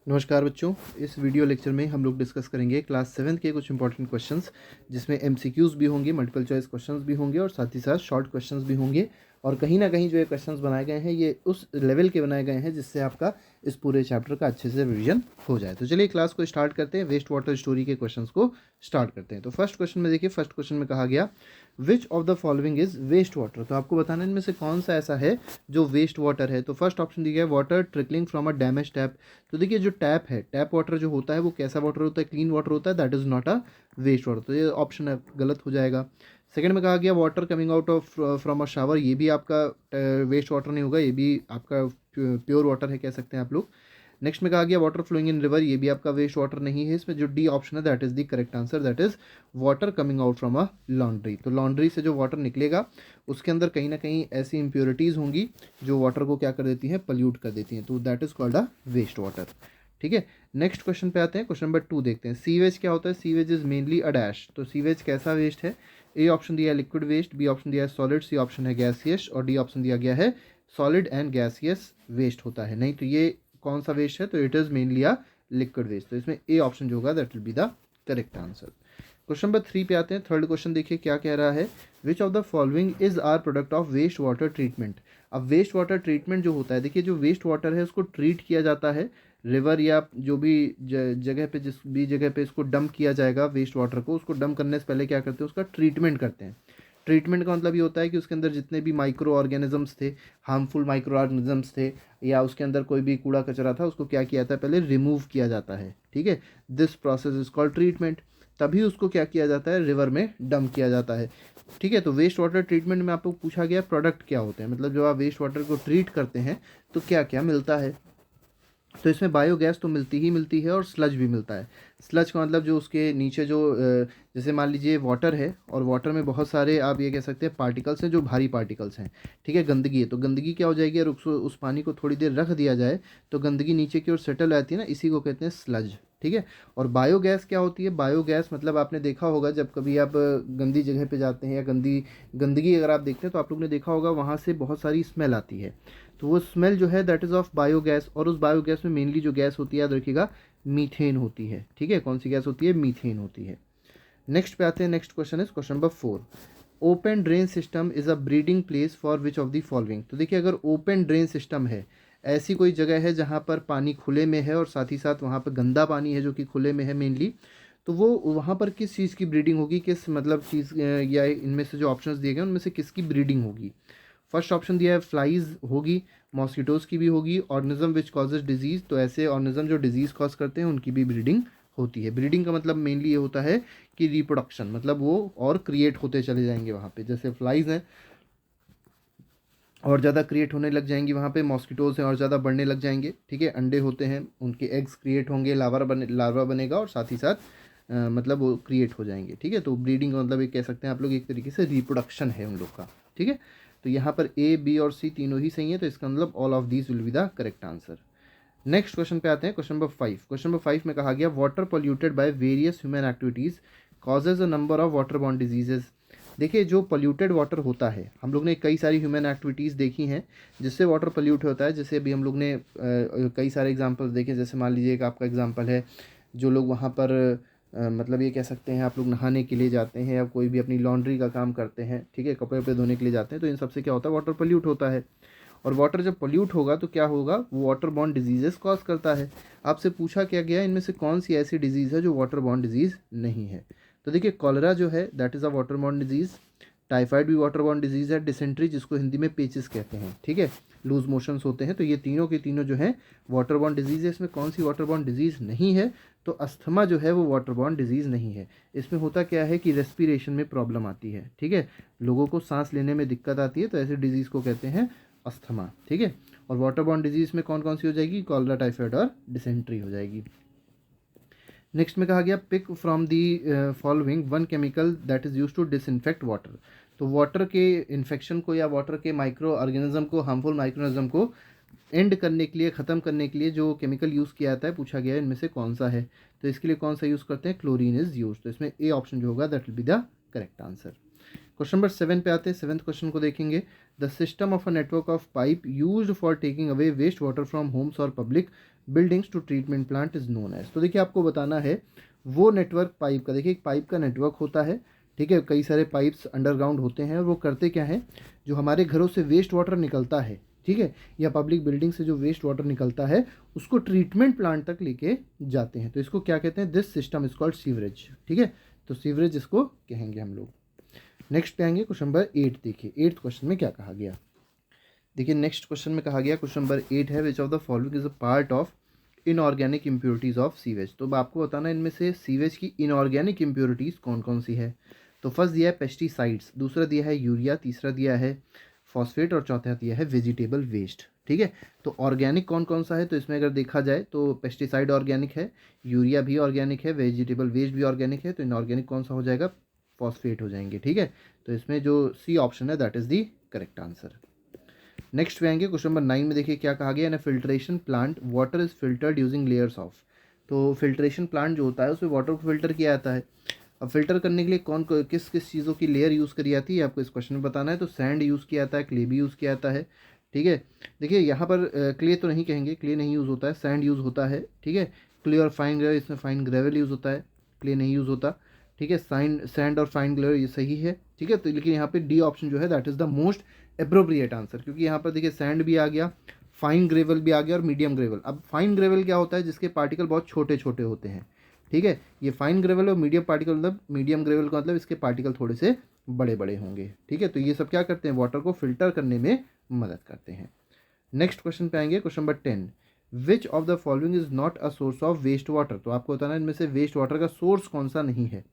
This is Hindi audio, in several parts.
नमस्कार बच्चों, इस वीडियो लेक्चर में हम लोग डिस्कस करेंगे क्लास 7 के कुछ इंपॉर्टेंट क्वेश्चंस, जिसमें एमसीक्यूज़ भी होंगे, मल्टीपल चॉइस क्वेश्चंस भी होंगे और साथ ही साथ शॉर्ट क्वेश्चंस भी होंगे। और कहीं ना कहीं जो ये क्वेश्चंस बनाए गए हैं ये उस लेवल के बनाए गए हैं जिससे आपका इस पूरे चैप्टर का अच्छे से रिवीजन हो जाए। तो चलिए क्लास को स्टार्ट करते हैं, वेस्ट वाटर स्टोरी के क्वेश्चंस को स्टार्ट करते हैं। तो फर्स्ट क्वेश्चन में देखिए, फर्स्ट क्वेश्चन में कहा गया which of the following is waste water. तो आपको बताना है इनमें से कौन सा ऐसा है जो वेस्ट वाटर है। तो फर्स्ट ऑप्शन दिया है water trickling from a damage tap. तो देखिए जो टैप है, टैप वाटर जो होता है वो कैसा वाटर होता है, क्लीन वाटर होता है, that is not a waste water. तो ये ऑप्शन गलत हो जाएगा। सेकंड में कहा गया water coming out of from a shower, ये भी आपका वेस्ट वाटर नहीं होगा, ये भी आपका प्योर वाटर है कह सकते हैं आप लोग। नेक्स्ट में कहा गया वाटर फ्लोइंग इन रिवर, ये भी आपका वेस्ट वाटर नहीं है। इसमें जो डी ऑप्शन है that is the correct answer, that is water coming out from a laundry. तो लॉन्ड्री से जो वाटर निकलेगा उसके अंदर कहीं ना कहीं ऐसी इंप्योरिटीज़ होंगी जो वाटर को क्या कर देती हैं, पल्यूट कर देती हैं। तो that is called a waste water. ठीक है, नेक्स्ट क्वेश्चन पे आते हैं। क्वेश्चन नंबर 2 देखते हैं, सीवेज क्या होता है। Sewage is mainly a dash. तो सीवेज कैसा वेस्ट है। ए ऑप्शन दिया है लिक्विड वेस्ट, बी ऑप्शन दिया है सॉलिड, सी ऑप्शन है गैसियस और डी ऑप्शन दिया गया है सॉलिड एंड गैसियस वेस्ट होता है। नहीं, तो ये कौन सा वेस्ट है, तो it is mainly a liquid waste. तो इसमें ए ऑप्शन जो होगा that will be the correct answer. Question number 3 पे आते हैं। थर्ड क्वेश्चन देखिए क्या कह रहा है, which of the following is are product of waste water treatment. अब वेस्ट वाटर ट्रीटमेंट जो होता है, देखिए जो वेस्ट वाटर है उसको ट्रीट किया जाता है रिवर या जो भी जगह पे, जिस भी जगह पे इसको डंप किया जाएगा वेस्ट वाटर को, उसको डंप करने से पहले क्या करते हैं, उसका ट्रीटमेंट करते हैं। ट्रीटमेंट का मतलब ये होता है कि उसके अंदर जितने भी माइक्रो ऑर्गेनिजम्स थे, हार्मफुल माइक्रो ऑर्गेनिजम्स थे, या उसके अंदर कोई भी कूड़ा कचरा था, उसको क्या किया जाता है, पहले रिमूव किया जाता है। ठीक है, this process is called treatment. तभी उसको क्या किया जाता है, रिवर में डंप किया जाता है। ठीक है, तो वेस्ट वाटर ट्रीटमेंट में आपको पूछा गया प्रोडक्ट क्या होते हैं, मतलब जब आप वेस्ट वाटर को ट्रीट करते हैं तो क्या क्या मिलता है। तो इसमें बायोगैस तो मिलती ही मिलती है और स्लज भी मिलता है। स्लज का मतलब जो उसके नीचे जो जैसे मान लीजिए वाटर है और वाटर में बहुत सारे आप ये कह सकते हैं पार्टिकल्स हैं, जो भारी पार्टिकल्स हैं। ठीक है, गंदगी है, तो गंदगी क्या हो जाएगी, अगर उस पानी को थोड़ी देर रख दिया जाए तो गंदगी नीचे की ओर सेटल रहती है ना, इसी को कहते हैं स्लज। ठीक है, और बायोगैस क्या होती है, बायोगैस मतलब आपने देखा होगा जब कभी आप गंदी जगह पे जाते हैं या गंदगी अगर आप देखते हैं तो आप लोग ने देखा होगा वहाँ से बहुत सारी स्मेल आती है। तो वो स्मेल जो है दैट इज़ ऑफ बायोगैस, और उस बायोगैस में मेनली जो गैस होती है याद रखिएगा, मीथेन होती है। ठीक है, कौन सी गैस होती है, मीथेन होती है। नेक्स्ट पे आते हैं, next question is question number 4, open drain system is a breeding place for which of the following. तो देखिए अगर ओपन ड्रेन सिस्टम है, ऐसी कोई जगह है जहाँ पर पानी खुले में है और साथ ही साथ वहाँ पर गंदा पानी है जो कि खुले में है मेनली, तो वो वहाँ पर किस चीज़ की ब्रीडिंग होगी, किस मतलब चीज़ या इनमें से जो ऑप्शंस दिए गए उनमें से किसकी ब्रीडिंग होगी। फर्स्ट ऑप्शन दिया है फ्लाइज होगी, मॉस्किटोज़ की भी होगी, ऑर्गेनिज्म विच कॉजेज डिजीज़, तो ऐसे ऑर्गेनिज्म जो डिजीज़ कॉज करते हैं उनकी भी ब्रीडिंग होती है। ब्रीडिंग का मतलब मेनली ये होता है कि रिप्रोडक्शन, मतलब वो और क्रिएट होते चले जाएंगे वहाँ पे। जैसे फ्लाइज हैं और ज़्यादा क्रिएट होने लग जाएंगी, वहाँ पे मॉस्किटोज़ हैं और ज़्यादा बढ़ने लग जाएंगे। ठीक है, अंडे होते हैं, उनके एग्स क्रिएट होंगे, लार्वा बनेगा और साथ ही साथ मतलब वो क्रिएट हो जाएंगे। ठीक है, तो ब्रीडिंग का मतलब ये कह सकते हैं आप लोग एक तरीके से रिप्रोडक्शन है उन लोग का। ठीक है, तो यहाँ पर ए बी और सी तीनों ही सही है, तो इसका मतलब all of these will be the correct answer. Next question पे आते हैं, क्वेश्चन नंबर 5। क्वेश्चन नंबर 5 में कहा गया water polluted by various human activities causes a number of water borne diseases. देखिए जो पोल्यूटेड वाटर होता है, हम लोग ने कई सारी ह्यूमन एक्टिविटीज़ देखी हैं जिससे वाटर पोल्यूट होता है। जैसे अभी हम लोग ने कई सारे एग्जांपल्स देखे, जैसे मान लीजिए एक आपका एग्जांपल है, जो लोग वहाँ पर मतलब ये कह सकते हैं आप लोग नहाने के लिए जाते हैं या कोई भी अपनी लॉन्ड्री का काम करते हैं। ठीक है, कपड़े वपड़े धोने के लिए जाते हैं, तो इन सबसे क्या होता है, वाटर पोल्यूट होता है। और वाटर जब पोल्यूट होगा तो क्या होगा, वो वाटर बॉर्न डिजीजेस कॉज करता है। आपसे पूछा क्या गया इनमें से कौन सी ऐसी डिजीज़ है जो वाटर बॉर्न डिजीज़ नहीं है। तो देखिए कॉलरा जो है that is a water borne disease, typhoid भी वाटर बॉर्न डिजीज़ है, डिसेंट्री जिसको हिंदी में पेचिस कहते हैं। ठीक है, लूज मोशंस होते हैं, तो ये तीनों के तीनों जो हैं वाटर बॉर्न डिजीज़ है। इसमें कौन सी वाटर बॉर्न डिजीज़ नहीं है, तो अस्थमा जो है वो वाटर बॉर्न डिजीज़ नहीं है। इसमें होता क्या है कि रेस्पिरेशन में प्रॉब्लम आती है। ठीक है, लोगों को सांस लेने में दिक्कत आती है, तो ऐसे डिजीज़ को कहते हैं अस्थमा। ठीक है, और वाटर बॉर्न डिजीज़ में कौन कौन सी हो जाएगी, कॉलरा, टाइफाइड और डिसेंट्री हो जाएगी। नेक्स्ट में कहा गया pick from the following one chemical that is use to disinfect water. तो वाटर के इन्फेक्शन को या वाटर के माइक्रो ऑर्गेनिज्म को, हार्मफुल माइक्रो ऑर्गेनिज्म को एंड करने के लिए, ख़त्म करने के लिए जो केमिकल यूज़ किया जाता है, पूछा गया है इनमें से कौन सा है। तो इसके लिए कौन सा यूज़ करते हैं, क्लोरीन इज़ यूज। तो इसमें ए ऑप्शन जो होगा that will be the correct answer. Question number 7 पे आते हैं, सेवन्थ क्वेश्चन को देखेंगे। The system of a network of pipe used for taking away waste water from homes और public buildings to treatment plant is known as. तो देखिए आपको बताना है वो नेटवर्क पाइप का, देखिए एक पाइप का नेटवर्क होता है, ठीक है, कई सारे पाइप्स अंडरग्राउंड होते हैं और वो करते क्या हैं, जो हमारे घरों से वेस्ट वाटर निकलता है, ठीक है, या पब्लिक बिल्डिंग से जो वेस्ट वाटर निकलता है उसको ट्रीटमेंट प्लांट तक लेके जाते हैं। तो इसको क्या कहते हैं, this system is called sewerage, ठीक है, तो सीवरेज इसको कहेंगे हम लोग। नेक्स्ट पे आएंगे क्वेश्चन नंबर 8। देखिए 8th क्वेश्चन में क्या कहा गया, देखिए नेक्स्ट क्वेश्चन में कहा गया, क्वेश्चन नंबर 8 है, which of the following is a part of inorganic impurities of sewage. तो आपको बताना है इनमें से सीवेज की इनऑर्गेनिक इम्प्योरिटीज़ कौन कौन सी है। तो फर्स्ट दिया है पेस्टिसाइड्स, दूसरा दिया है यूरिया, तीसरा दिया है फॉस्फेट और चौथा दिया है वेजिटेबल वेस्ट, ठीक है। तो ऑर्गेनिक कौन कौन सा है, तो इसमें अगर देखा जाए तो पेस्टिसाइड ऑर्गेनिक है, यूरिया भी ऑर्गेनिक है, वेजिटेबल वेस्ट भी ऑर्गेनिक है, तो इनऑर्गेनिक कौन सा हो जाएगा, फॉस्फेट हो जाएंगे, ठीक है। तो इसमें जो सी ऑप्शन है that is the correct answer. Next पे आएंगे क्वेश्चन नंबर 9 में, देखिए क्या कहा गया, in filtration plant water is filtered using layers of. तो फिल्ट्रेशन प्लांट जो होता है उसमें वाटर को फिल्टर किया जाता है। अब फिल्टर करने के लिए किस किस चीज़ों की लेयर यूज़ करी जाती है आपको इस क्वेश्चन में बताना है। तो सैंड यूज़ किया जाता है, क्ले भी यूज़ किया जाता है, ठीक है। देखिए यहाँ पर क्ले तो नहीं कहेंगे, क्ले नहीं यूज़ होता है, सैंड यूज़ होता है, ठीक है। क्ले और फाइन ग्रेवल, इसमें फाइन ग्रेवल यूज़ होता है, क्ले नहीं यूज़ होता, ठीक है। सैंड और फाइन ग्रेवल ये सही है, ठीक है। तो लेकिन यहाँ पे डी ऑप्शन जो है that is the most appropriate answer, क्योंकि यहाँ पर देखिए सैंड भी आ गया, फाइन ग्रेवल भी आ गया और मीडियम ग्रेवल। अब फाइन ग्रेवल क्या होता है, जिसके पार्टिकल बहुत छोटे छोटे होते हैं, ठीक है। ये फाइन ग्रेवल और मीडियम पार्टिकल, मतलब मीडियम ग्रेवल का मतलब इसके पार्टिकल थोड़े से बड़े बड़े होंगे, ठीक है। तो ये सब क्या करते हैं, वाटर को फिल्टर करने में मदद करते हैं। नेक्स्ट क्वेश्चन पे आएंगे, question number 10, which of the following is not a source of waste water. तो आपको बताना है इनमें से वेस्ट वाटर का सोर्स कौन सा नहीं है।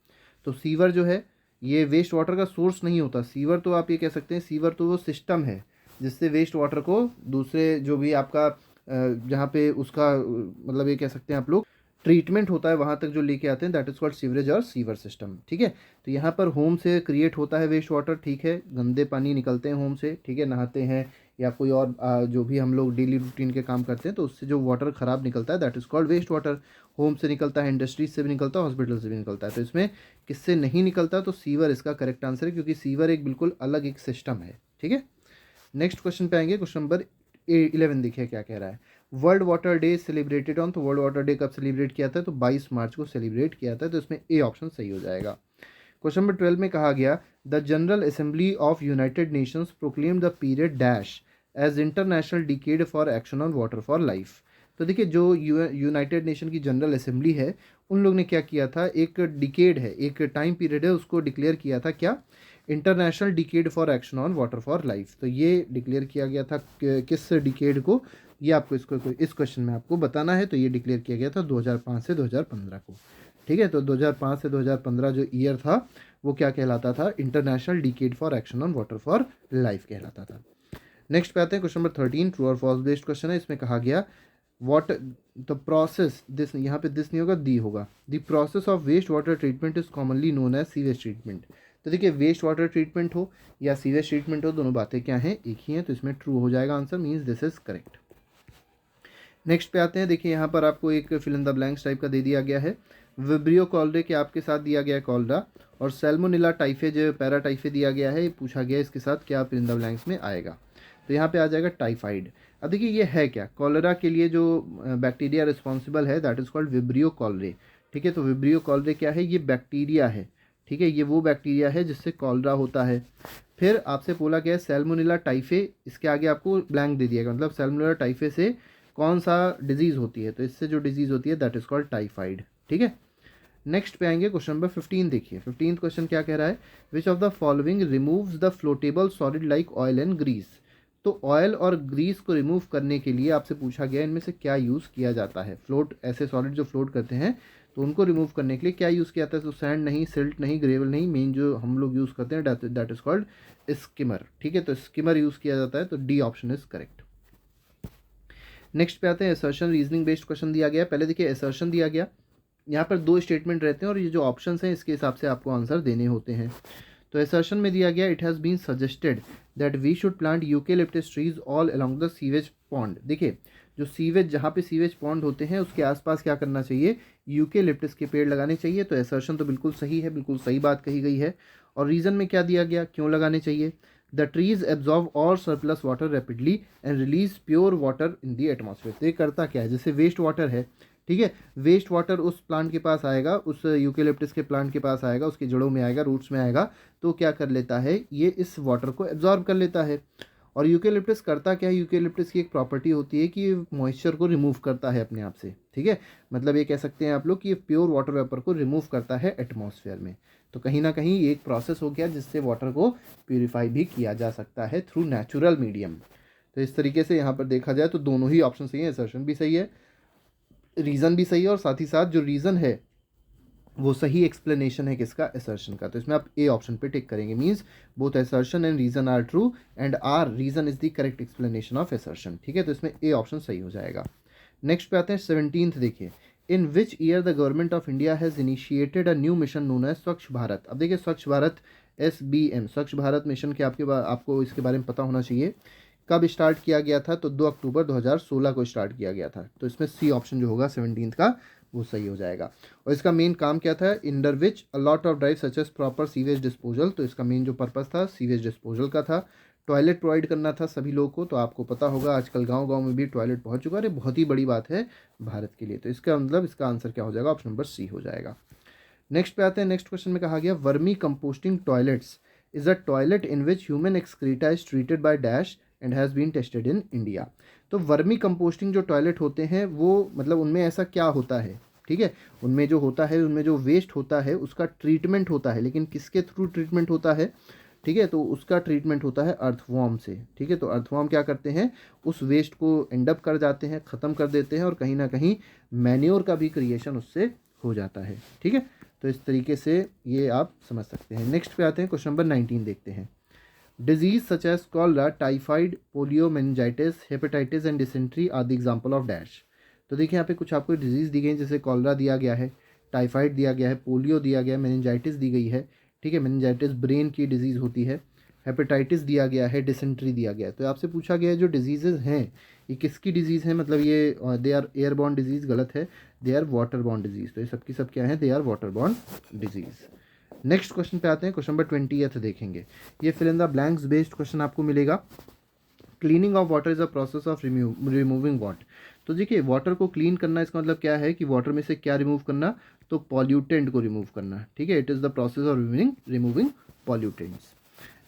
तो सीवर जो है ये वेस्ट वाटर का सोर्स नहीं होता। सीवर तो आप ये कह सकते हैं, सीवर तो वो सिस्टम है जिससे वेस्ट वाटर को दूसरे जो भी आपका जहाँ पे उसका मतलब ये कह सकते हैं आप लोग ट्रीटमेंट होता है वहाँ तक जो लेके आते हैं, दैट इज़ कॉल्ड सीवरेज और सीवर सिस्टम, ठीक है। तो यहाँ पर होम से क्रिएट होता है वेस्ट वाटर, ठीक है, गंदे पानी निकलते हैं होम से, ठीक है, नहाते हैं या कोई और जो भी हम लोग डेली रूटीन के काम करते हैं तो उससे जो वाटर ख़राब निकलता है that is called waste water. Home से निकलता है, इंडस्ट्रीज से भी निकलता है, हॉस्पिटल से भी निकलता है। तो इसमें किससे नहीं निकलता, तो सीवर इसका करेक्ट आंसर है, क्योंकि सीवर एक बिल्कुल अलग एक सिस्टम है, ठीक है। नेक्स्ट क्वेश्चन पे आएंगे, क्वेश्चन नंबर 11 देखिए क्या कह रहा है, world water day celebrated on. तो वर्ल्ड वाटर डे कब सेलिब्रेट किया था, तो 22 मार्च को सेलिब्रेट किया था। तो इसमें ए ऑप्शन सही हो जाएगा। क्वेश्चन नंबर 12 में कहा गया, the general assembly of United Nations proclaim the period dash as international decade for action on water for life. तो देखिए जो यूनाइटेड नेशन की जनरल असेंबली है उन लोग ने क्या किया था, एक डिकेड है, एक टाइम पीरियड है, उसको डिक्लेयर किया था क्या, international decade for action on water for life. तो ये डिक्लेयर किया गया था किस डिकेड को, ये आपको इसको इस क्वेश्चन में आपको बताना है। तो ये डिक्लेयर किया गया था 2005 से 2015 को, ठीक है। तो 2005 से 2015 जो ईयर था वो क्या कहलाता था, international decade for action on water for life कहलाता था। नेक्स्ट पे आते हैं, क्वेश्चन नंबर 13 ट्रू और फॉल्स बेस्ड क्वेश्चन है। इसमें कहा गया, वॉट द प्रोसेस, दिस यहाँ पे दिस नहीं होगा, दी होगा, the process of waste water treatment is commonly known as sewage treatment. तो देखिए वेस्ट वाटर ट्रीटमेंट हो या सीवेज ट्रीटमेंट हो, दोनों बातें क्या हैं, एक ही हैं। तो इसमें ट्रू हो जाएगा answer, means this is correct. Next पे आते हैं, देखिए यहाँ पर आपको एक fill in the blanks type का दे दिया गया है। विब्रियो कॉलरे के आपके साथ दिया गया है कॉलरा, और सैल्मोनेला टाइफे जो पैराटाइफे दिया गया है, ये पूछा गया है इसके साथ क्या फिल इन द ब्लैंक्स में आएगा। तो यहाँ पे आ जाएगा टाइफाइड। अब देखिए ये है क्या, कॉलरा के लिए जो बैक्टीरिया रिस्पॉन्सिबल है that is called vibrio cholerae, ठीक है। तो विब्रियो कॉलरे क्या है, ये बैक्टीरिया है, ठीक है, ये वो बैक्टीरिया है जिससे कॉलरा होता है। फिर आपसे बोला गया है सैल्मोनेला टाइफे, इसके आगे आपको ब्लैंक दे दिया गया, मतलब सैल्मोनेला टाइफे से कौन सा डिजीज़ होती है, तो इससे जो डिजीज़ होती है दैट इज़ कॉल्ड टाइफाइड, ठीक है। नेक्स्ट पे आएंगे, क्वेश्चन नंबर 15 देखिए। 15th क्वेश्चन क्या कह रहा है, which of the following removes the floatable solid like oil and grease. तो ऑयल और ग्रीस को रिमूव करने के लिए आपसे पूछा गया इनमें से क्या यूज़ किया जाता है। फ्लोट ऐसे सॉलिड जो फ्लोट करते हैं तो उनको रिमूव करने के लिए क्या यूज़ किया जाता है। तो सैंड नहीं, सिल्ट नहीं, ग्रेवल नहीं, मेन जो हम लोग यूज़ करते हैं दैट इज़ कॉल्ड स्किमर, ठीक है। तो स्किमर यूज़ किया जाता है, तो D option is correct. Next पे आते हैं, असर्शन रीजनिंग बेस्ड क्वेश्चन दिया गया। पहले देखिए असर्शन दिया गया, यहाँ पर 2 स्टेटमेंट रहते हैं और ये जो ऑप्शंस हैं इसके हिसाब से आपको आंसर देने होते हैं। तो असर्शन में दिया गया, it has been suggested that we should plant eucalyptus trees all along the sewage pond. देखिए जो सीवेज, जहाँ पे सीवेज पॉन्ड होते हैं उसके आसपास क्या करना चाहिए, यूकेलिप्टस के पेड़ लगाने चाहिए। तो असर्शन तो बिल्कुल सही है, बिल्कुल सही बात कही गई है। और रीज़न में क्या दिया गया, क्यों लगाने चाहिए, द ट्रीज एब्जॉर्ब और surplus water rapidly and release pure water in the atmosphere. तो ये करता क्या है, जैसे वेस्ट वाटर है, ठीक है, वेस्ट वाटर उस प्लांट के पास आएगा, उस यूकेलिप्टस के प्लांट के पास आएगा, उसकी जड़ों में आएगा, रूट्स में आएगा, तो क्या कर लेता है, ये इस वाटर को एब्जॉर्ब कर लेता है। और यूकेलिप्टस करता क्या है, यूकेलिप्टस की एक प्रॉपर्टी होती है कि ये मॉइस्चर को रिमूव करता है अपने आप से, ठीक है, मतलब ये कह सकते हैं आप लोग कि ये प्योर वाटर वेपर को रिमूव करता है एटमॉस्फेयर में। तो कहीं ना कहीं ये एक प्रोसेस हो गया जिससे वाटर को प्यूरिफाई भी किया जा सकता है थ्रू नेचुरल मीडियम। तो इस तरीके से यहाँ पर देखा जाए तो दोनों ही ऑप्शन सही है, असर्शन भी सही है, रीज़न भी सही है, और साथ ही साथ जो रीज़न है वो सही एक्सप्लेनेशन है किसका, असर्शन का। तो इसमें आप ए ऑप्शन पे टिक करेंगे, means both assertion and reason are true and R reason is the correct explanation of assertion, ठीक है, तो इसमें ए ऑप्शन सही हो जाएगा। नेक्स्ट पे आते हैं 17th, देखिए, in which year the government of India has initiated a new mission known as Swachh Bharat. अब देखिए स्वच्छ भारत SBM, स्वच्छ भारत मिशन के आपको इसके बारे में पता होना चाहिए, कब स्टार्ट किया गया था, तो 2 अक्टूबर 2016 को स्टार्ट किया गया था। तो इसमें सी ऑप्शन जो होगा 17th का वो सही हो जाएगा। और इसका मेन काम क्या था, under which a lot of drive such as proper sewage disposal. तो इसका मेन जो पर्पस था सीवेज डिस्पोजल का था, टॉयलेट प्रोवाइड करना था सभी लोगों को। तो आपको पता होगा आजकल गांव-गांव में भी टॉयलेट पहुंच चुका है, बहुत ही बड़ी बात है भारत के लिए। तो इसका मतलब इसका आंसर क्या हो जाएगा, ऑप्शन नंबर सी हो जाएगा। नेक्स्ट पे आते हैं, नेक्स्ट क्वेश्चन में कहा गया vermi composting toilets is a toilet in which human excreta is treated by dash and has been tested in India. तो वर्मी कंपोस्टिंग जो टॉयलेट होते हैं वो मतलब उनमें ऐसा क्या होता है, ठीक है, उनमें जो होता है, उनमें जो वेस्ट होता है उसका ट्रीटमेंट होता है, लेकिन किसके थ्रू ट्रीटमेंट होता है, ठीक है, तो उसका ट्रीटमेंट होता है अर्थवॉर्म से, ठीक है। तो अर्थवॉर्म क्या करते हैं, उस वेस्ट को एंडअप कर जाते हैं, ख़त्म कर देते हैं, और कहीं ना कहीं मैन्योर का भी क्रिएशन उससे हो जाता है, ठीक है। तो इस तरीके से ये आप समझ सकते हैं। नेक्स्ट पे आते हैं, क्वेश्चन नंबर 19 देखते हैं। Disease such as cholera, typhoid, polio, meningitis, hepatitis and dysentery are the example of dash. तो देखिए यहाँ पे कुछ आपको डिजीज़ दी गई, जैसे कॉलरा दिया गया है, टाइफाइड दिया गया है, पोलियो दिया गया है, मेनिंजाइटिस दी गई है, ठीक है, मेनिंजाइटिस ब्रेन की डिजीज़ होती है, हेपेटाइटिस दिया गया है, डिसेंट्री दिया गया है। तो आपसे पूछा गया है जो डिजीज़ेज हैं ये किसकी डिजीज़ है, मतलब ये दे आर एयरबॉर्न डिजीज़, गलत है, दे आर वाटरबॉर्न डिजीज़। तो ये सबकी सब क्या है, they are waterborne disease. Next question पे आते हैं, क्वेश्चन नंबर 20 देखेंगे। ये fill in the blanks based question आपको मिलेगा। Cleaning of water is a process of removing what. तो देखिए वाटर को क्लीन करना इसका मतलब क्या है कि वाटर में से क्या रिमूव करना, तो पॉल्यूटेंट को रिमूव करना, ठीक है, it is the process of removing pollutants.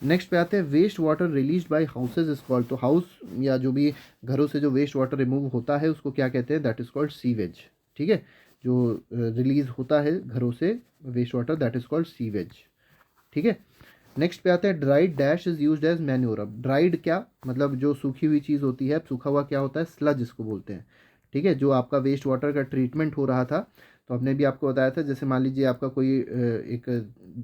Next पे आते हैं, waste water release by houses is called. तो हाउस या जो भी घरों से जो वेस्ट वाटर रिमूव होता है उसको क्या कहते हैं, दैट इज कॉल्ड सीवेज, ठीक है, जो रिलीज होता है घरों से waste water that is called sewage, ठीक है। नेक्स्ट पे आते हैं, dried dash is used as manure. अब ड्राइड क्या मतलब जो सूखी हुई चीज़ होती है, सूखा हुआ क्या होता है, स्लज इसको बोलते हैं, ठीक है, जो आपका वेस्ट वाटर का ट्रीटमेंट हो रहा था। तो हमने भी आपको बताया था, जैसे मान लीजिए आपका कोई एक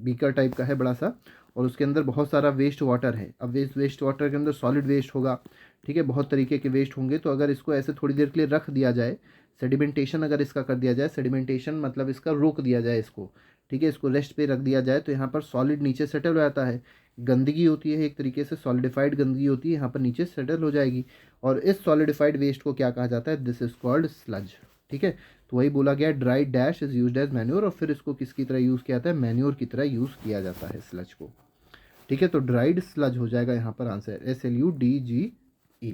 बीकर टाइप का है बड़ा सा, और उसके अंदर बहुत सारा वेस्ट वाटर है। अब वेस्ट वाटर के अंदर सॉलिड वेस्ट होगा, ठीक है, बहुत तरीके के वेस्ट होंगे। तो अगर इसको ऐसे थोड़ी देर के लिए रख दिया जाए, सेडिमेंटेशन अगर इसका कर दिया जाए, सेडिमेंटेशन मतलब इसका रोक दिया जाए इसको, ठीक है, इसको रेस्ट पे रख दिया जाए, तो यहाँ पर सॉलिड नीचे सेटल हो जाता है। गंदगी होती है एक तरीके से, सॉलिडिफाइड गंदगी होती है, यहाँ पर नीचे सेटल हो जाएगी, और इस सॉलिडिफाइड वेस्ट को क्या कहा जाता है, दिस इज कॉल्ड स्लज, ठीक है। तो वही बोला गया, dry dash is used as manure, और फिर इसको किसकी तरह यूज़ किया जाता है, मैन्योर की तरह यूज़ किया जाता है स्लज को, ठीक है। तो ड्राइड स्लज हो जाएगा यहाँ पर आंसर, SLUDGE।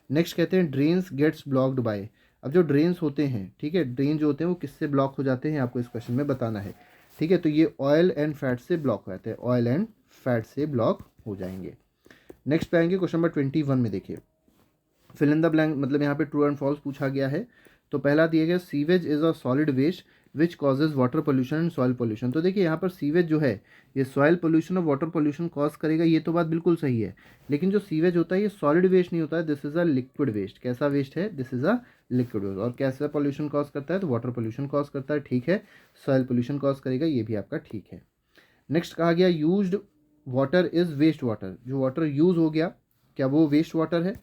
नेक्स्ट कहते हैं, ड्रेन्स गेट्स ब्लॉक्ड बाय। अब जो ड्रेन्स होते हैं, ठीक है, ड्रेन जो होते हैं वो किससे ब्लॉक हो जाते हैं, आपको इस क्वेश्चन में बताना है, ठीक है। तो ये ऑयल एंड फैट से ब्लॉक हो जाते हैं, ऑयल एंड फैट से ब्लॉक हो जाएंगे। नेक्स्ट पे आएंगे, क्वेश्चन नंबर 21 में देखिए, फिल इन द ब्लैंक, मतलब यहाँ पे ट्रू एंड फॉल्स पूछा गया है। तो पहला दिया गया, sewage is a solid waste which causes water pollution and soil pollution. तो देखिए यहाँ पर सीवेज जो है ये सॉइल पोल्यूशन और वाटर पोल्यूशन कॉज करेगा, ये तो बात बिल्कुल सही है, लेकिन जो सीवेज होता है ये सॉलिड वेस्ट नहीं होता है, this is a liquid waste. कैसा वेस्ट है, this is a liquid waste. और कैसा पोल्यूशन कॉज करता है, तो वाटर पोल्यूशन कॉज करता है, ठीक है, सॉइल पोल्यूशन कॉज करेगा, ये भी आपका ठीक है। नेक्स्ट कहा गया, used water is waste water. जो वाटर यूज हो गया क्या वो वेस्ट वाटर है,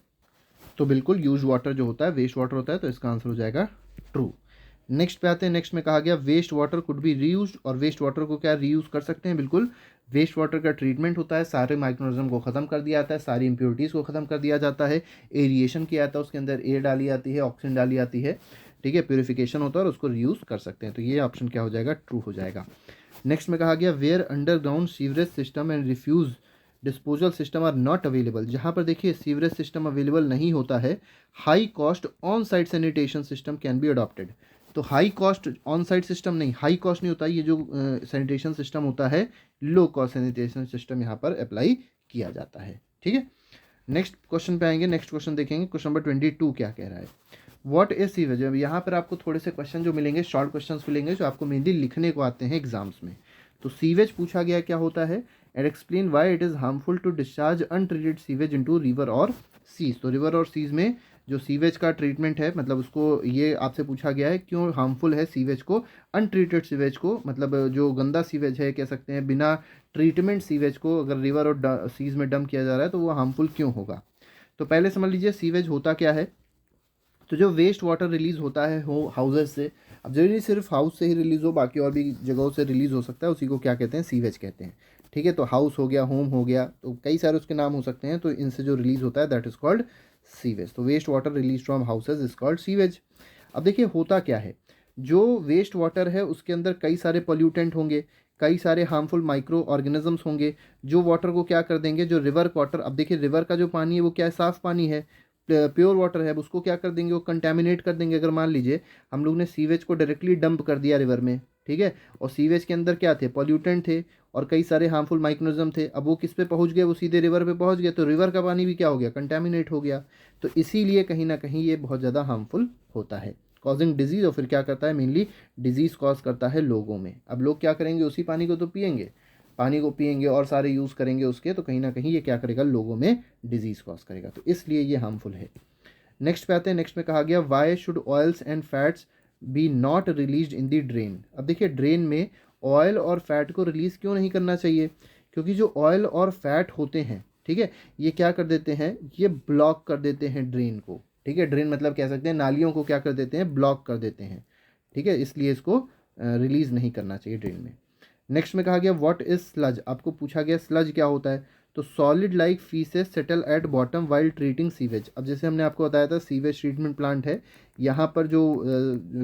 तो बिल्कुल यूज वाटर जो होता है वेस्ट वाटर होता है, तो इसका आंसर हो जाएगा ट्रू। नेक्स्ट पे आते हैं, नेक्स्ट में कहा गया, waste water could be reused. और वेस्ट वाटर को क्या रीयूज कर सकते हैं, बिल्कुल, वेस्ट वाटर का ट्रीटमेंट होता है, सारे माइक्रोऑर्गेनिज्म को खत्म कर दिया जाता है, सारी इंप्योरिटीज़ को खत्म कर दिया जाता है, एरिएशन किया जाता है, उसके अंदर एयर डाली जाती है, ऑक्सीजन डाली जाती है, ठीक है, प्योरिफिकेशन होता है और उसको रीयूज कर सकते हैं। तो ये ऑप्शन क्या हो जाएगा, ट्रू हो जाएगा। नेक्स्ट में कहा गया, where underground sewerage system and refuse disposal system are not available, जहाँ पर देखिए सीवरेज सिस्टम अवेलेबल नहीं होता है, high cost on site sanitation system can be adopted. तो high cost on site system नहीं, हाई कॉस्ट नहीं होता, ये जो सैनिटेशन सिस्टम होता है लो कॉस्ट सैनिटेशन सिस्टम यहाँ पर अप्लाई किया जाता है। ठीक है, नेक्स्ट क्वेश्चन पे आएंगे। नेक्स्ट क्वेश्चन देखेंगे, क्वेश्चन नंबर 22 क्या कह रहा है, व्हाट इज सीवेज। अब यहाँ पर आपको थोड़े से क्वेश्चन जो मिलेंगे, शॉर्ट क्वेश्चंस मिलेंगे जो आपको मेनली लिखने को आते हैं एग्जाम्स में। तो सीवेज पूछा गया क्या होता है, and explain why it is harmful to discharge untreated sewage into river और सीज। तो रिवर और सीज में जो सीवेज का ट्रीटमेंट है, मतलब उसको ये आपसे पूछा गया है क्यों हार्मफुल है सीवेज को, अनट्रीटेड सीवेज को, मतलब जो गंदा सीवेज है कह सकते हैं, बिना ट्रीटमेंट सीवेज को अगर रिवर और सीज में डंप किया जा रहा है तो वो हार्मफुल क्यों होगा। तो पहले समझ लीजिए सीवेज होता क्या है। तो जो वेस्ट वाटर रिलीज़ होता है हाउसेज से, अब जरूरी सिर्फ हाउस से ही रिलीज़ हो, बाकी और भी जगहों से रिलीज़ हो सकता है, उसी को क्या कहते हैं, सीवेज कहते हैं। ठीक है, तो हाउस हो गया, होम हो गया, तो कई सारे उसके नाम हो सकते हैं, तो इनसे जो रिलीज़ होता है दैट इज़ कॉल्ड सीवेज। तो waste water release from houses is called sewage. अब देखिए होता क्या है, जो वेस्ट वाटर है उसके अंदर कई सारे पोल्यूटेंट होंगे, कई सारे हार्मफुल माइक्रो ऑर्गेनिजम्स होंगे, जो वाटर को क्या कर देंगे, जो रिवर वाटर, अब देखिए रिवर का जो पानी है वो क्या है, साफ़ पानी है, प्योर वाटर है, अब उसको क्या कर देंगे, वो कंटेमिनेट कर देंगे। अगर मान लीजिए हम लोग ने सीवेज को डायरेक्टली डंप कर दिया रिवर में, ठीक है, और सीवेज के अंदर क्या थे, पॉल्यूटेंट थे और कई सारे हार्मफुल माइक्रोनिज्म थे, अब वो किस पे पहुंच गए, वो सीधे रिवर पे पहुंच गए, तो रिवर का पानी भी क्या हो गया, कंटेमिनेट हो गया। तो इसीलिए कहीं ना कहीं ये बहुत ज़्यादा हार्मफुल होता है, कॉजिंग डिजीज़, और फिर क्या करता है, मेनली डिजीज़ कॉज करता है लोगों में। अब लोग क्या करेंगे, उसी पानी को तो पिएंगे, पानी को पिएंगे और सारे यूज़ करेंगे उसके, तो कहीं ना कहीं ये क्या करेगा, लोगों में डिजीज़ कॉज करेगा, तो इसलिए ये हार्मफुल है। नेक्स्ट पे आते हैं, नेक्स्ट में कहा गया why should oils and fats be not release in the drain. अब देखिए ड्रेन में ऑयल और फैट को रिलीज़ क्यों नहीं करना चाहिए, क्योंकि जो ऑयल और फैट होते हैं, ठीक है, ये क्या कर देते हैं, ये ब्लॉक कर देते हैं ड्रेन को। ठीक है, ड्रेन मतलब कह सकते हैं नालियों को क्या कर देते हैं, ब्लॉक कर देते हैं। ठीक है, इसलिए इसको रिलीज़ नहीं करना चाहिए ड्रेन में। नेक्स्ट में कहा गया व्हाट इज स्लज। आपको पूछा गया स्लज क्या होता है, तो solid like faeces settle at bottom while treating sewage. अब जैसे हमने आपको बताया था सीवेज ट्रीटमेंट प्लांट है, यहाँ पर जो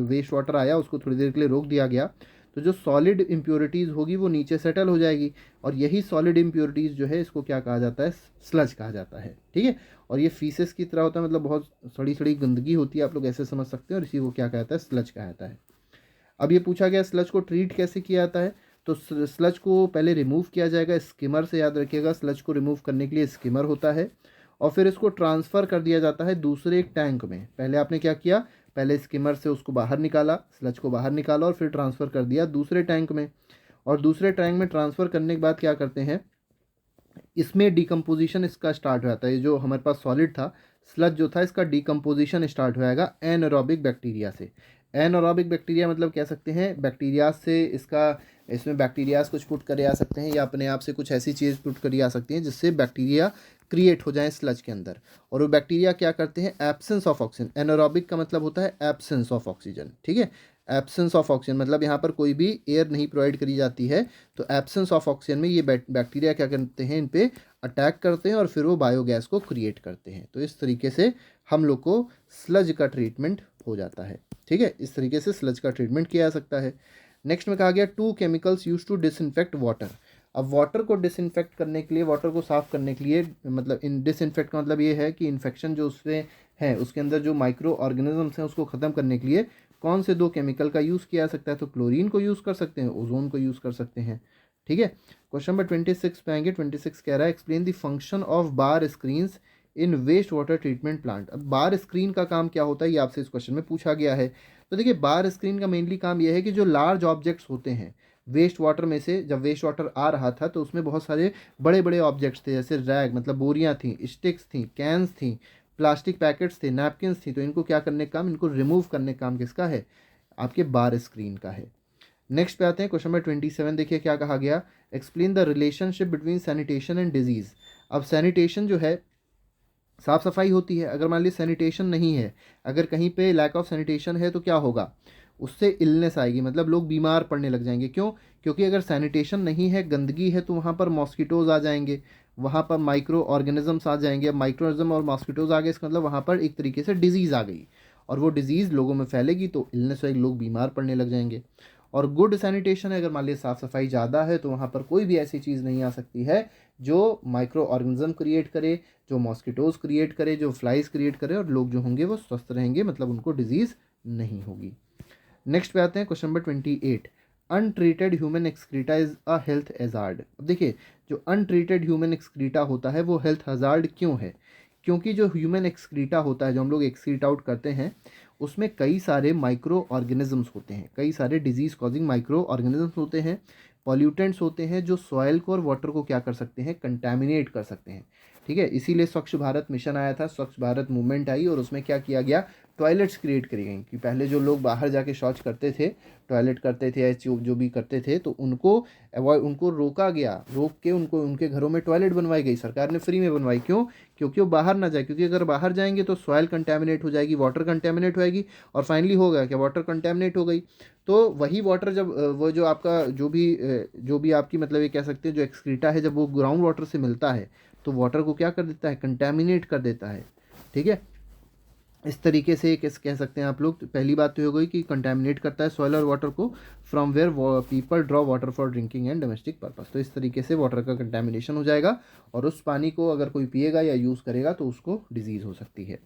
वेस्ट वाटर आया उसको थोड़ी देर के लिए रोक दिया गया, तो जो सॉलिड इम्प्योरिटीज़ होगी वो नीचे सेटल हो जाएगी, और यही सॉलिड इम्प्योरिटीज़ जो है इसको क्या कहा जाता है, स्लज कहा जाता है। ठीक है, और ये फीसेस की तरह होता है, मतलब बहुत सड़ी सड़ी गंदगी होती है, आप लोग ऐसे समझ सकते हैं, और इसी को क्या कहता है, स्लज कहा जाता है। अब ये पूछा गया स्लज को ट्रीट कैसे किया जाता है, तो स्लज को पहले रिमूव किया जाएगा स्किमर से, याद रखिएगा स्लज को रिमूव करने के लिए स्किमर होता है, और फिर इसको ट्रांसफ़र कर दिया जाता है दूसरे एक टैंक में। पहले आपने क्या किया, पहले स्किमर से उसको बाहर निकाला, स्लज को बाहर निकाला और फिर ट्रांसफ़र कर दिया दूसरे टैंक में, और दूसरे टैंक में ट्रांसफ़र करने के बाद क्या करते हैं, इसमें डिकम्पोजिशन इसका स्टार्ट हो जाता है। ये जो हमारे पास सॉलिड था, स्लज जो था, इसका डिकम्पोजिशन स्टार्ट हो जाएगा एनारोबिक बैक्टीरिया से। एनारोबिक बैक्टीरिया मतलब कह सकते हैं बैक्टीरियाज से इसका, इसमें बैक्टीरियाज कुछ पुट करे आ सकते हैं, या अपने आप से कुछ ऐसी चीज़ पुट करी आ सकती हैं जिससे बैक्टीरिया क्रिएट हो जाए स्लज के अंदर। और वो बैक्टीरिया क्या करते हैं, एब्सेंस ऑफ ऑक्सीजन, एनारोबिक का मतलब होता है एब्सेंस ऑफ ऑक्सीजन। ठीक है, एब्सेंस ऑफ ऑक्सीजन मतलब यहाँ पर कोई भी एयर नहीं प्रोवाइड करी जाती है, तो एब्सेंस ऑफ ऑक्सीजन में ये बैक्टीरिया क्या करते हैं, इन पे अटैक करते हैं और फिर वो बायोगैस को क्रिएट करते हैं। तो इस तरीके से हम लोग को स्लज का ट्रीटमेंट हो जाता है। ठीक है, इस तरीके से स्लज का ट्रीटमेंट किया जा सकता है। नेक्स्ट में कहा गया two chemicals use to disinfect water. अब वाटर को डिसइंफेक्ट करने के लिए, वाटर को साफ़ करने के लिए, मतलब इन डिसइंफेक्ट का मतलब ये है कि इन्फेक्शन जो उससे है उसके अंदर जो माइक्रो ऑर्गेनिजम्स हैं उसको ख़त्म करने के लिए कौन से दो केमिकल का यूज़ किया जा सकता है, तो क्लोरीन को यूज़ कर सकते हैं, ओजोन को यूज़ कर सकते हैं। ठीक है, क्वेश्चन नंबर 26 पे आएंगे। 26 कह रहा है explain the function of bar screens in waste water treatment plant. अब बार स्क्रीन का काम क्या होता है, ये आपसे इस क्वेश्चन में पूछा गया है। तो देखिए बार स्क्रीन का मेनली काम यह है कि जो लार्ज ऑब्जेक्ट्स होते हैं वेस्ट वाटर में से, जब वेस्ट वाटर आ रहा था तो उसमें बहुत सारे बड़े बड़े ऑब्जेक्ट्स थे, जैसे रैग मतलब बोरियाँ थी, स्टिक्स थी, कैंस थी, प्लास्टिक पैकेट्स थे, नैपकिन्स थी, तो इनको क्या करने का काम, इनको रिमूव करने का काम किसका है, आपके बार स्क्रीन का है। नेक्स्ट पे आते हैं, क्वेश्चन नंबर 27 देखिए क्या कहा गया, explain the relationship between sanitation and disease. अब सैनिटेशन जो है साफ़ सफाई होती है, अगर मान लीजिए सैनिटेशन नहीं है, अगर कहीं पे लैक ऑफ सैनिटेशन है तो क्या होगा, उससे इलनेस आएगी, मतलब लोग बीमार पड़ने लग जाएंगे। क्यों, क्योंकि अगर सैनिटेशन नहीं है, गंदगी है, तो वहाँ पर मॉस्किटोज़ आ जाएंगे, वहाँ पर माइक्रो ऑर्गेनिजम्स आ जाएंगे। अब माइक्रोनिज्म और मॉस्किटोज़ आ गए, इसका मतलब वहाँ पर एक तरीके से डिजीज़ आ गई, और वो डिजीज़ लोगों में फैलेगी तो इलनेस होगी, लोग बीमार पड़ने लग जाएंगे। और गुड सैनिटेशन है, अगर मान लीजिए साफ़ सफाई ज़्यादा है तो वहाँ पर कोई भी ऐसी चीज़ नहीं आ सकती है जो माइक्रो ऑर्गेनिज्म क्रिएट करे, जो मॉस्किटोज़ क्रिएट करे, जो फ्लाइज क्रिएट करे, और लोग जो होंगे वो स्वस्थ रहेंगे, मतलब उनको डिजीज़ नहीं होगी। नेक्स्ट पे आते हैं question number 28। Untreated human excreta is a health hazard. अब देखिए, जो अनट्रीटेड ह्यूमन एक्सक्रीटा होता है वो हेल्थ हैज़ार्ड क्यों है? क्योंकि जो ह्यूमन एक्सक्रीटा होता है, जो हम लोग एक्सक्रीट आउट करते हैं, उसमें कई सारे माइक्रो ऑर्गेनिजम्स होते हैं, कई सारे डिजीज़ कॉजिंग माइक्रो ऑर्गेनिजम्स होते हैं, पॉल्यूटेंट्स होते हैं, जो सॉइल को और वाटर को क्या कर सकते हैं, कंटैमिनेट कर सकते हैं। ठीक है, इसीलिए स्वच्छ भारत मिशन आया था, स्वच्छ भारत मूवमेंट आई, और उसमें क्या किया गया, टॉयलेट्स क्रिएट करी गई कि पहले जो लोग बाहर जाके शौच करते थे, टॉयलेट करते थे या जो भी करते थे, तो उनको अवॉइड, उनको रोका गया, रोक के उनको उनके घरों में टॉयलेट बनवाई गई, सरकार ने फ्री में बनवाई। क्यों? क्योंकि वो बाहर ना जाए, क्योंकि अगर बाहर जाएंगे तो सॉइल कंटेमिनेट हो जाएगी, वाटर कंटेमिनेट होएगी, और फाइनली हो गया क्या, वाटर कंटेमिनेट हो गई। तो वही वाटर जब वो जो आपका जो भी आपकी मतलब ये कह सकते हैं जो एक्सक्रीटा है, जब वो ग्राउंड वाटर से मिलता है तो वाटर को क्या कर देता है, कंटेमिनेट कर देता है। ठीक है, इस तरीके से कह सकते हैं आप लोग। तो पहली बात तो हो गई कि कंटेमिनेट करता है सॉइल और वाटर को, from where people draw water for drinking and domestic purpose. तो इस तरीके से वाटर का कंटेमिनेशन हो जाएगा, और उस पानी को अगर कोई पिएगा या यूज़ करेगा तो उसको डिजीज़ हो सकती है।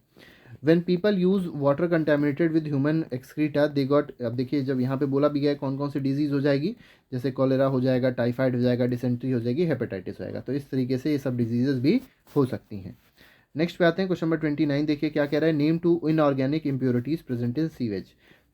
When people use water contaminated with human excreta they got, अब देखिए जब यहाँ पे बोला भी गया है कौन कौन सी डिजीज़ हो जाएगी, जैसे कॉलेरा हो जाएगा, टाइफाइड हो जाएगा, डिसेंट्री हो जाएगी, हेपेटाइटिस हो जाएगा। तो इस तरीके से ये सब डिजीज़ेज भी हो सकती हैं। नेक्स्ट पे आते हैं क्वेश्चन नंबर 29। देखिए क्या कह रहा है, name two inorganic impurities present in sewage.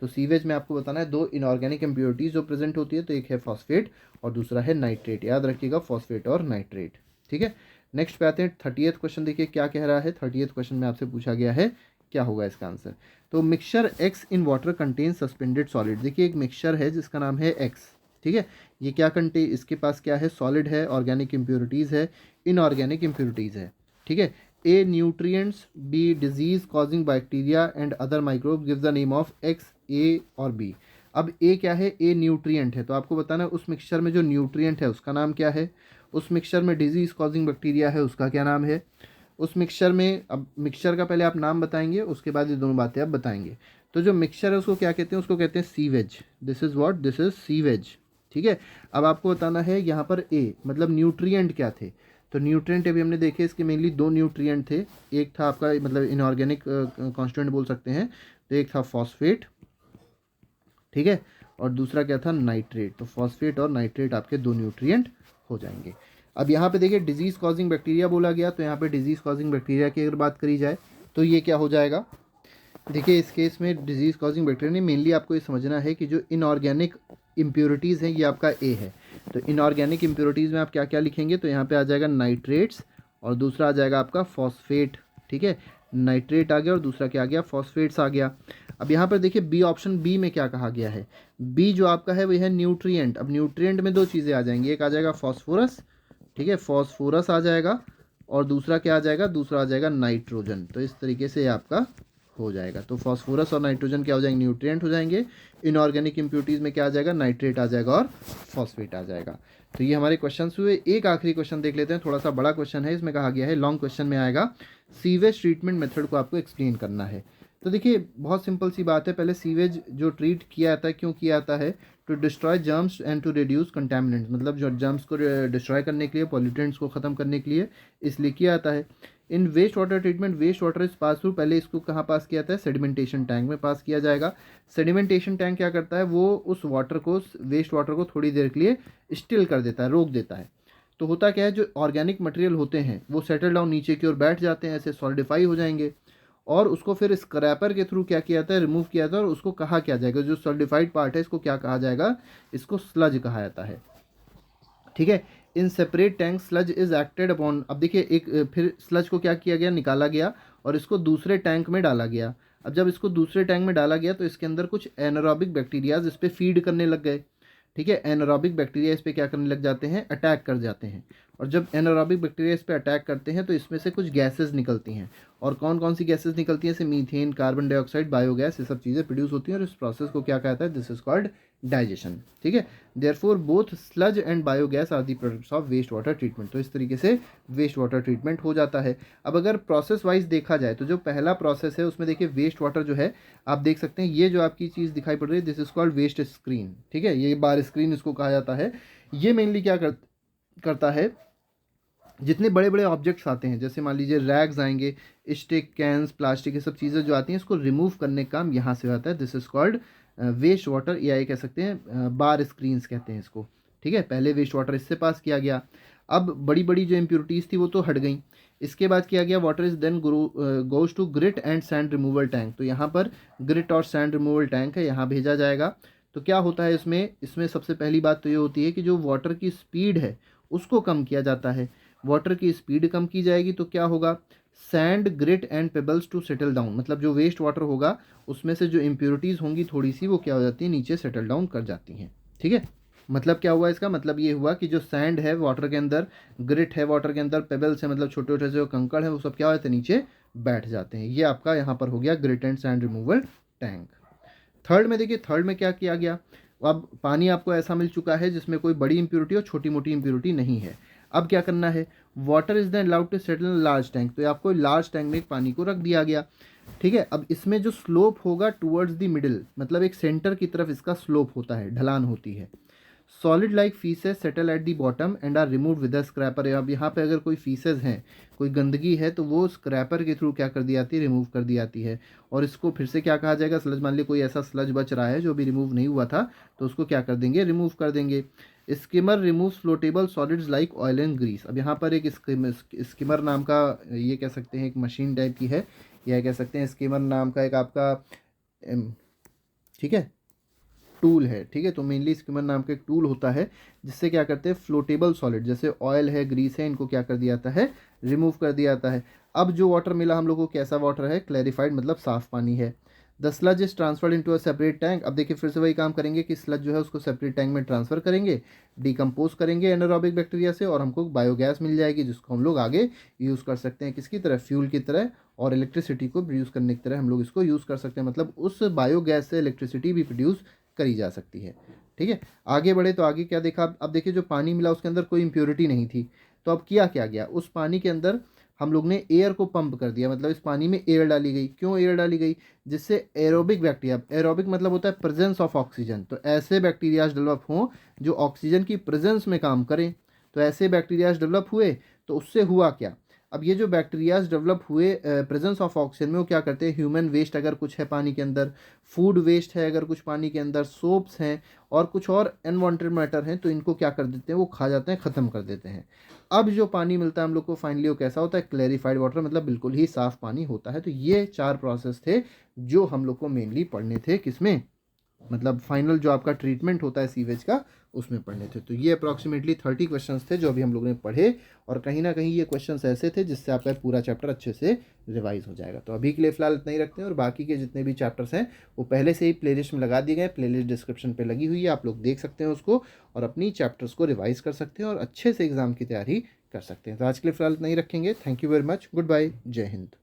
तो सीवेज में आपको बताना है दो इनऑर्गेनिक इम्प्योरिटीज़ जो प्रेजेंट होती है, तो एक है फॉस्फेट और दूसरा है नाइट्रेट। याद रखिएगा, फॉस्फेट और नाइट्रेट। ठीक है, नेक्स्ट पे आते हैं 30th क्वेश्चन। देखिए क्या कह रहा है, 30th क्वेश्चन में आपसे पूछा गया है क्या होगा इसका आंसर। तो mixture x in water contain suspended solid. देखिए एक मिक्सचर है जिसका नाम है एक्स। ठीक है, ये क्या कंटेन, इसके पास क्या है, सॉलिड है, ऑर्गेनिक इम्प्योरिटीज़ है, इनऑर्गेनिक इम्प्योरिटीज़ है। ठीक है, A nutrients, B disease causing bacteria and other microbe, give the name of X, A और बी। अब ए क्या है, ए न्यूट्रिएंट है, तो आपको बताना है उस मिक्सचर में जो न्यूट्रिएंट है उसका नाम क्या है, उस मिक्सचर में डिजीज कॉजिंग बैक्टीरिया है उसका क्या नाम है, उस मिक्सचर में, अब मिक्सचर का पहले आप नाम बताएंगे, उसके बाद ये दोनों बातें आप बताएंगे। तो जो मिक्सचर है उसको क्या कहते हैं, उसको कहते हैं sewage. This is what, this is sewage. ठीक है, अब आपको बताना है यहाँ पर ए मतलब न्यूट्रिएंट क्या थे। तो न्यूट्रिएंट अभी हमने देखे, इसके मेनली दो न्यूट्रिएंट थे। एक था आपका मतलब इनऑर्गेनिक कॉन्स्टिट्यूएंट बोल सकते हैं, तो एक था फॉस्फेट, ठीक है, और दूसरा क्या था, नाइट्रेट। तो फॉस्फेट और नाइट्रेट आपके दो न्यूट्रिएंट हो जाएंगे। अब यहाँ पे देखिए डिजीज़ कॉजिंग बैक्टीरिया बोला गया, तो यहाँ पे डिजीज़ कॉजिंग बैक्टीरिया की अगर बात करी जाए तो ये क्या हो जाएगा। देखिए इस केस में डिजीज़ कॉजिंग बैक्टीरिया नहीं, मेनली आपको ये समझना है कि जो इनऑर्गेनिक इम्प्योरिटीज़ हैं ये आपका ए है। तो इनऑर्गेनिक इम्प्योरिटीज़ में आप क्या क्या लिखेंगे, तो यहाँ पे आ जाएगा नाइट्रेट्स और दूसरा आ जाएगा आपका फॉस्फेट। ठीक है, नाइट्रेट आ गया और दूसरा क्या आ गया, फॉस्फेट्स आ गया। अब यहाँ पर देखिए बी ऑप्शन बी में क्या कहा गया है, बी जो आपका है वह है न्यूट्रिएंट। अब न्यूट्रिएंट में दो चीज़ें आ जाएंगी, एक आ जाएगा फॉस्फोरस, ठीक है, फॉस्फोरस आ जाएगा, और दूसरा क्या आ जाएगा, दूसरा आ जाएगा नाइट्रोजन। तो इस तरीके से आपका हो जाएगा। तो फॉस्फोरस और नाइट्रोजन क्या हो जाएंगे, न्यूट्रिएंट हो जाएंगे। इनऑर्गेनिक इम्प्योरिटीज़ में क्या आ जाएगा, नाइट्रेट आ जाएगा और फॉस्फेट आ जाएगा। तो ये हमारे क्वेश्चन हुए। एक आखिरी क्वेश्चन देख लेते हैं, थोड़ा सा बड़ा क्वेश्चन है, इसमें कहा गया है लॉन्ग क्वेश्चन में आएगा सीवेज ट्रीटमेंट मेथड को आपको एक्सप्लेन करना है। तो देखिए बहुत सिंपल सी बात है, पहले सीवेज जो ट्रीट किया जाता है, क्यों किया जाता है, to destroy germs and to reduce contaminants, मतलब जो जर्म्स को डिस्ट्रॉय करने के लिए, पॉल्यूटेंट्स को ख़त्म करने के लिए इसलिए किया जाता है। In waste water treatment, waste water is pass through, पहले इसको कहाँ पास किया जाता है, सेडिमेंटेशन टैंक में पास किया जाएगा। सेडिमेंटेशन टैंक क्या करता है, वो उस वाटर को, वेस्ट वाटर को थोड़ी देर के लिए स्टिल कर देता है, रोक देता है। तो होता क्या है, जो ऑर्गेनिक मटेरियल होते हैं वो सेटल डाउन नीचे की ओर बैठ जाते हैं, ऐसे सॉलिडिफाई हो जाएंगे, और उसको फिर स्क्रैपर के थ्रू क्या किया जाता है, रिमूव किया जाता है, और उसको कहा क्या जाएगा, जो सॉलिडिफाइड पार्ट है इसको क्या कहा जाएगा, इसको स्लज कहा जाता है। ठीक है, in separate tank sludge is acted upon. अब देखिए एक फिर स्लज को क्या किया गया, निकाला गया और इसको दूसरे टैंक में डाला गया। अब जब इसको दूसरे टैंक में डाला गया तो इसके अंदर कुछ एनारोबिक बैक्टीरियाज इस पर फीड करने लग गए। ठीक है, एनारोबिक बैक्टीरिया इस पर क्या करने लग जाते हैं, अटैक कर जाते हैं, और जब एनारोबिक बैक्टीरिया इस पे अटैक करते हैं तो इसमें से कुछ गैसेस निकलती हैं, और कौन कौन सी गैसेस निकलती हैं, जैसे मीथेन, कार्बन डाइऑक्साइड, बायोगैस, ये सब चीज़ें प्रोड्यूस होती हैं, और इस प्रोसेस को क्या कहता है, दिस इज कॉल्ड डाइजेशन। ठीक है, therefore both sludge and biogas are the products of waste water treatment. तो इस तरीके से वेस्ट वाटर ट्रीटमेंट हो जाता है। अब अगर प्रोसेस वाइज देखा जाए तो जो पहला प्रोसेस है उसमें देखिए वेस्ट वाटर जो है, आप देख सकते हैं ये जो आपकी चीज़ दिखाई पड़ रही है, this is called waste screen. ठीक है, ये बार स्क्रीन इसको कहा जाता है। ये मेनली क्या करता है, जितने बड़े बड़े ऑब्जेक्ट्स आते हैं, जैसे मान लीजिए रैग्स आएंगे, स्टिक, कैंस, प्लास्टिक, ये सब चीज़ें जो आती हैं इसको रिमूव करने का काम यहाँ से आता है। This is called waste water, या ये कह सकते हैं बार स्क्रीन्स कहते हैं इसको। ठीक है, पहले वेस्ट वाटर इससे पास किया गया। अब बड़ी बड़ी जो इम्प्योरिटीज़ थी वो तो हट गई। इसके बाद किया गया water is then goes to grit and sand removal tank. तो यहाँ पर ग्रिट और सैंड रिमूवल टैंक है, यहाँ भेजा जाएगा। तो क्या होता है इसमें सबसे पहली बात तो ये होती है कि जो वाटर की स्पीड है उसको कम किया जाता है। वाटर की स्पीड कम की जाएगी तो क्या होगा, sand, grit and pebbles to settle down, मतलब जो वेस्ट वाटर होगा उसमें से जो इम्प्योरिटीज़ होंगी थोड़ी सी, वो क्या हो जाती है, नीचे सेटल डाउन कर जाती हैं। ठीक है, मतलब क्या हुआ इसका, मतलब ये हुआ कि जो सैंड है वाटर के अंदर, ग्रिट है वाटर के अंदर, पेबल्स है मतलब छोटे छोटे से जो कंकड़ है, वो सब क्या हो जाते हैं, नीचे बैठ जाते हैं। ये आपका यहाँ पर हो गया grit and sand removal tank. Third में देखिए, थर्ड में क्या किया गया, अब पानी आपको ऐसा मिल चुका है जिसमें कोई बड़ी इंप्योरिटी और छोटी मोटी इंप्योरिटी नहीं है। अब क्या करना है, water is then allowed to settle in large tank. तो आपको लार्ज टैंक में एक पानी को रख दिया गया। ठीक है, अब इसमें जो स्लोप होगा टूवर्ड्स द मिडिल, मतलब एक सेंटर की तरफ इसका स्लोप होता है, ढलान होती है। Solid like faeces settle at the bottom and are remove with a scraper. अब यहाँ पे अगर कोई फीसेस हैं, कोई गंदगी है, तो वो स्क्रैपर के थ्रू क्या कर दी जाती है, रिमूव कर दी जाती है। और इसको फिर से क्या कहा जाएगा, स्लज, मान लीजिए कोई ऐसा स्लज बच रहा है जो भी रिमूव नहीं हुआ था, तो उसको क्या कर देंगे, रिमूव कर देंगे। Skimmer removes floatable solids like oil and grease. अब यहाँ पर एक स्किमर नाम का, ये कह सकते हैं एक मशीन टाइप की है, या कह सकते हैं स्किमर नाम का एक आपका ठीक है टूल है। ठीक है, तो मेनली स्किमर नाम का एक टूल होता है जिससे क्या करते हैं, फ्लोटेबल सॉलिड जैसे ऑयल है, ग्रीस है, इनको क्या कर दिया जाता है, रिमूव कर दिया जाता है। अब जो वाटर मिला हम लोग को कैसा वाटर है, क्लैरिफाइड, मतलब साफ पानी है। The sludge is transferred into a separate tank. अब देखिए फिर से वही काम करेंगे कि स्लज जो है उसको सेपरेट टैंक में ट्रांसफर करेंगे, डिकम्पोज करेंगे एनारोबिक बैक्टीरिया से, और हमको बायोगैस मिल जाएगी जिसको हम लोग आगे यूज़ कर सकते हैं, किसकी तरह, फ्यूल की तरह, और इलेक्ट्रिसिटी को प्रोड्यूस करने की तरह हम लोग इसको यूज़ कर सकते हैं। मतलब उस बायोगैस से इलेक्ट्रिसिटी भी प्रोड्यूस करी जा सकती है। ठीक है, आगे बढ़े तो आगे क्या देखा, अब देखिए जो पानी मिला उसके अंदर कोई इम्प्योरिटी नहीं थी, तो अब किया क्या गया, उस पानी के अंदर हम लोग ने एयर को पंप कर दिया, मतलब इस पानी में एयर डाली गई। क्यों एयर डाली गई, जिससे एरोबिक बैक्टीरिया, एरोबिक मतलब होता है प्रेजेंस ऑफ ऑक्सीजन, तो ऐसे बैक्टीरियाज डेवलप हों जो ऑक्सीजन की प्रेजेंस में काम करें। तो ऐसे बैक्टीरियाज डेवलप हुए, तो उससे हुआ क्या, अब ये जो बैक्टीरियाज डेवलप हुए प्रेजेंस ऑफ ऑक्सीजन में, वो क्या करते हैं, ह्यूमन वेस्ट अगर कुछ है पानी के अंदर, फूड वेस्ट है अगर कुछ पानी के अंदर, सोप्स हैं और कुछ और अनवांटेड मैटर हैं, तो इनको क्या कर देते हैं, वो खा जाते हैं, ख़त्म कर देते हैं। अब जो पानी मिलता है हम लोग को फाइनली वो कैसा होता है, क्लैरिफाइड वाटर, मतलब बिल्कुल ही साफ़ पानी होता है। तो ये 4 प्रोसेस थे जो हम लोग को मेनली पढ़ने थे, किसमें, मतलब फाइनल जो आपका ट्रीटमेंट होता है सीवेज का, उसमें पढ़ने थे। तो ये अप्रॉक्सीमेटली 30 क्वेश्चंस थे जो अभी हम लोगों ने पढ़े, और कहीं ना कहीं ये क्वेश्चंस ऐसे थे जिससे आपका पूरा चैप्टर अच्छे से रिवाइज हो जाएगा। तो अभी के लिए फ़िलहाल इतना ही रखते हैं, और बाकी के जितने भी चैप्टर्स हैं वो पहले से ही प्लेलिस्ट में लगा दिए गए, प्लेलिस्ट डिस्क्रिप्शन पर लगी हुई है, आप लोग देख सकते हैं उसको, और अपनी चैप्टर्स को रिवाइज कर सकते हैं और अच्छे से एग्ज़ाम की तैयारी कर सकते हैं। तो आज के लिए फ़िलहाल इतना ही रखेंगे। Thank you very much, good bye, जय हिंद।